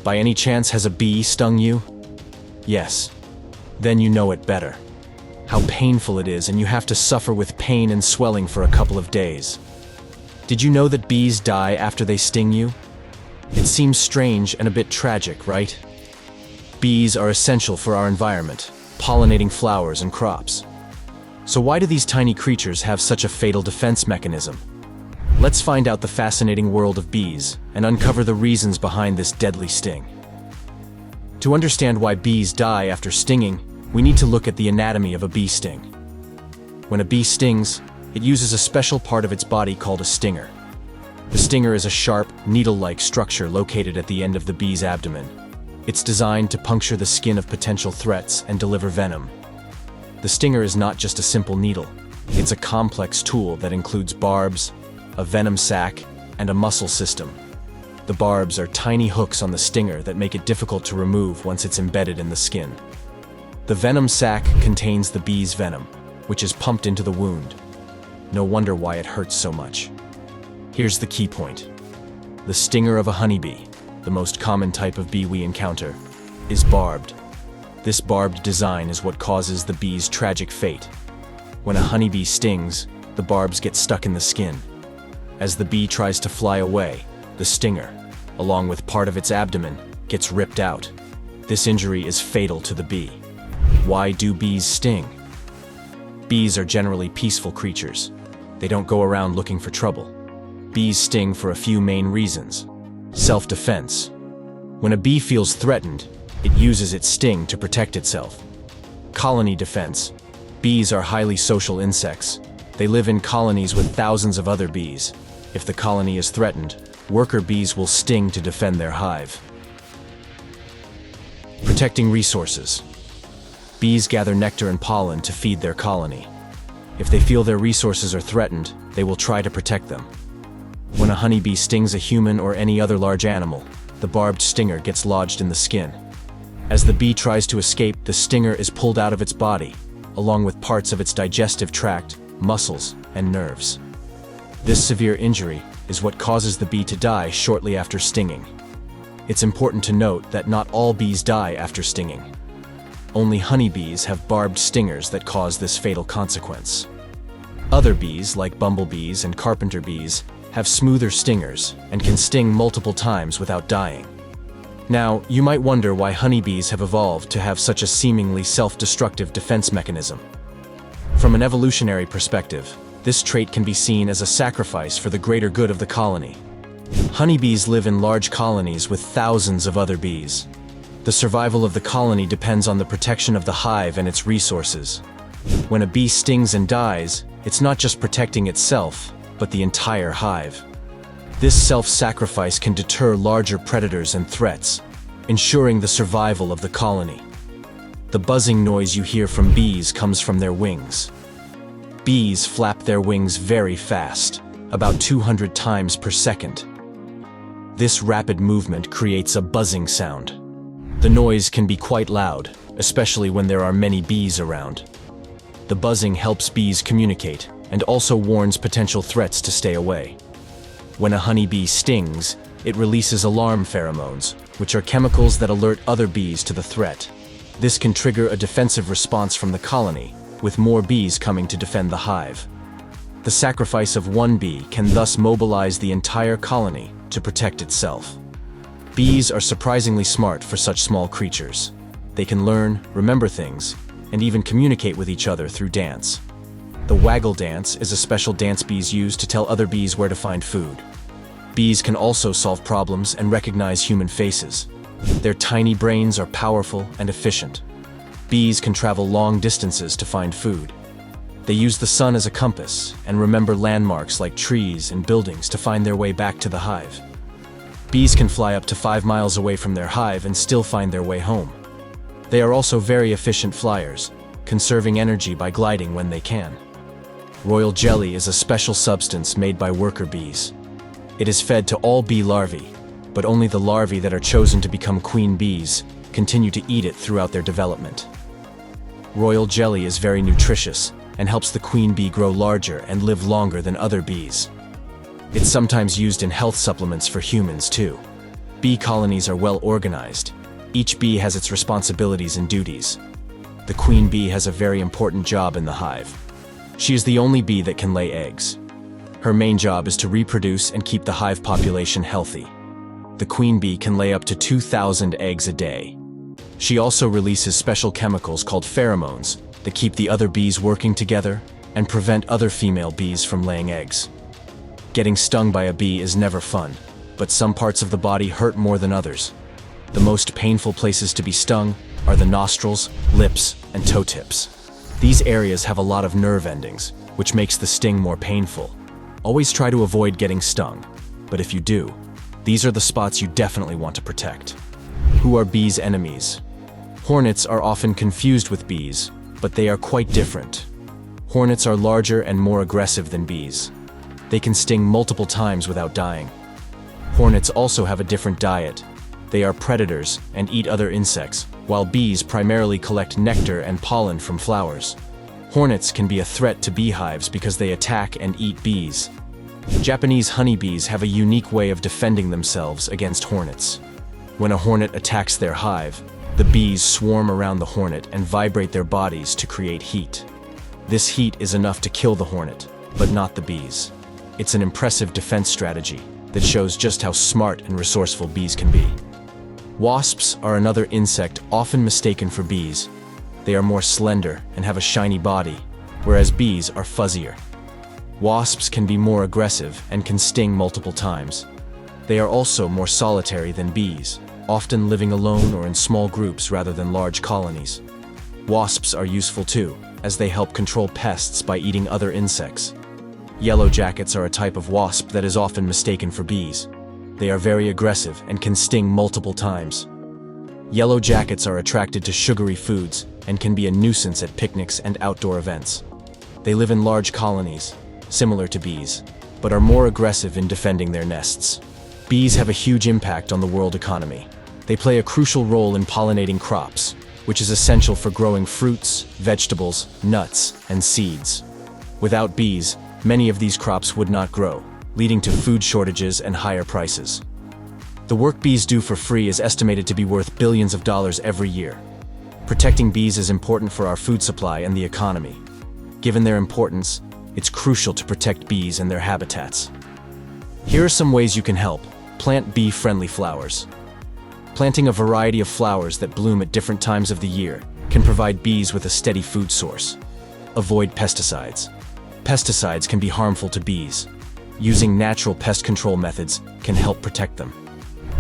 By any chance, has a bee stung you? Yes. Then you know it better. How painful it is, and you have to suffer with pain and swelling for a couple of days. Did you know that bees die after they sting you? It seems strange and a bit tragic, right? Bees are essential for our environment, pollinating flowers and crops. So why do these tiny creatures have such a fatal defense mechanism? Let's find out the fascinating world of bees and uncover the reasons behind this deadly sting. To understand why bees die after stinging, we need to look at the anatomy of a bee sting. When a bee stings, it uses a special part of its body called a stinger. The stinger is a sharp, needle-like structure located at the end of the bee's abdomen. It's designed to puncture the skin of potential threats and deliver venom. The stinger is not just a simple needle. It's a complex tool that includes barbs, a venom sac, and a muscle system. The barbs are tiny hooks on the stinger that make it difficult to remove once it's embedded in the skin. The venom sac contains the bee's venom, which is pumped into the wound. No wonder why it hurts so much. Here's the key point. The stinger of a honeybee, the most common type of bee we encounter, is barbed. This barbed design is what causes the bee's tragic fate. When a honeybee stings, the barbs get stuck in the skin. As the bee tries to fly away, the stinger, along with part of its abdomen, gets ripped out. This injury is fatal to the bee. Why do bees sting? Bees are generally peaceful creatures. They don't go around looking for trouble. Bees sting for a few main reasons. Self-defense. When a bee feels threatened, it uses its sting to protect itself. Colony defense. Bees are highly social insects. They live in colonies with thousands of other bees. If the colony is threatened, worker bees will sting to defend their hive. Protecting resources. Bees gather nectar and pollen to feed their colony. If they feel their resources are threatened, they will try to protect them. When a honeybee stings a human or any other large animal, the barbed stinger gets lodged in the skin. As the bee tries to escape, the stinger is pulled out of its body, along with parts of its digestive tract, muscles, and nerves. This severe injury is what causes the bee to die shortly after stinging. It's important to note that not all bees die after stinging. Only honeybees have barbed stingers that cause this fatal consequence. Other bees, like bumblebees and carpenter bees, have smoother stingers and can sting multiple times without dying. Now, you might wonder why honeybees have evolved to have such a seemingly self-destructive defense mechanism. From an evolutionary perspective, this trait can be seen as a sacrifice for the greater good of the colony. Honeybees live in large colonies with thousands of other bees. The survival of the colony depends on the protection of the hive and its resources. When a bee stings and dies, it's not just protecting itself, but the entire hive. This self-sacrifice can deter larger predators and threats, ensuring the survival of the colony. The buzzing noise you hear from bees comes from their wings. Bees flap their wings very fast, about 200 times per second. This rapid movement creates a buzzing sound. The noise can be quite loud, especially when there are many bees around. The buzzing helps bees communicate and also warns potential threats to stay away. When a honeybee stings, it releases alarm pheromones, which are chemicals that alert other bees to the threat. This can trigger a defensive response from the colony, with more bees coming to defend the hive. The sacrifice of one bee can thus mobilize the entire colony to protect itself. Bees are surprisingly smart for such small creatures. They can learn, remember things, and even communicate with each other through dance. The waggle dance is a special dance bees use to tell other bees where to find food. Bees can also solve problems and recognize human faces. Their tiny brains are powerful and efficient. Bees can travel long distances to find food. They use the sun as a compass and remember landmarks like trees and buildings to find their way back to the hive. Bees can fly up to 5 miles away from their hive and still find their way home. They are also very efficient flyers, conserving energy by gliding when they can. Royal jelly is a special substance made by worker bees. It is fed to all bee larvae, but only the larvae that are chosen to become queen bees continue to eat it throughout their development. Royal jelly is very nutritious and helps the queen bee grow larger and live longer than other bees. It's sometimes used in health supplements for humans too. Bee colonies are well organized. Each bee has its responsibilities and duties. The queen bee has a very important job in the hive. She is the only bee that can lay eggs. Her main job is to reproduce and keep the hive population healthy. The queen bee can lay up to 2,000 eggs a day. She also releases special chemicals called pheromones that keep the other bees working together and prevent other female bees from laying eggs. Getting stung by a bee is never fun, but some parts of the body hurt more than others. The most painful places to be stung are the nostrils, lips, and toe tips. These areas have a lot of nerve endings, which makes the sting more painful. Always try to avoid getting stung, but if you do, these are the spots you definitely want to protect. Who are bees' enemies? Hornets are often confused with bees, but they are quite different. Hornets are larger and more aggressive than bees. They can sting multiple times without dying. Hornets also have a different diet. They are predators and eat other insects, while bees primarily collect nectar and pollen from flowers. Hornets can be a threat to beehives because they attack and eat bees. Japanese honeybees have a unique way of defending themselves against hornets. When a hornet attacks their hive, the bees swarm around the hornet and vibrate their bodies to create heat. This heat is enough to kill the hornet, but not the bees. It's an impressive defense strategy that shows just how smart and resourceful bees can be. Wasps are another insect often mistaken for bees. They are more slender and have a shiny body, whereas bees are fuzzier. Wasps can be more aggressive and can sting multiple times. They are also more solitary than bees, often living alone or in small groups rather than large colonies. Wasps are useful too, as they help control pests by eating other insects. Yellow jackets are a type of wasp that is often mistaken for bees. They are very aggressive and can sting multiple times. Yellow jackets are attracted to sugary foods and can be a nuisance at picnics and outdoor events. They live in large colonies, similar to bees, but are more aggressive in defending their nests. Bees have a huge impact on the world economy. They play a crucial role in pollinating crops, which is essential for growing fruits, vegetables, nuts, and seeds. Without bees, many of these crops would not grow, leading to food shortages and higher prices. The work bees do for free is estimated to be worth billions of dollars every year. Protecting bees is important for our food supply and the economy. Given their importance, it's crucial to protect bees and their habitats. Here are some ways you can help. Plant bee-friendly flowers. Planting a variety of flowers that bloom at different times of the year can provide bees with a steady food source. Avoid pesticides. Pesticides can be harmful to bees. Using natural pest control methods can help protect them.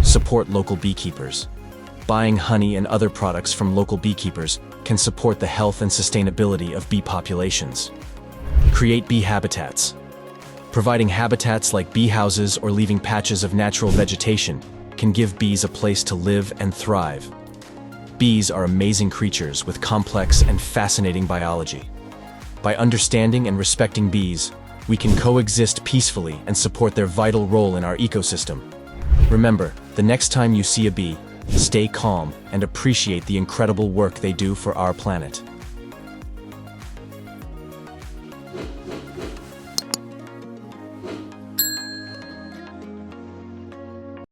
Support local beekeepers. Buying honey and other products from local beekeepers can support the health and sustainability of bee populations. Create bee habitats. Providing habitats like bee houses or leaving patches of natural vegetation can give bees a place to live and thrive. Bees are amazing creatures with complex and fascinating biology. By understanding and respecting bees, we can coexist peacefully and support their vital role in our ecosystem. Remember, the next time you see a bee, stay calm and appreciate the incredible work they do for our planet.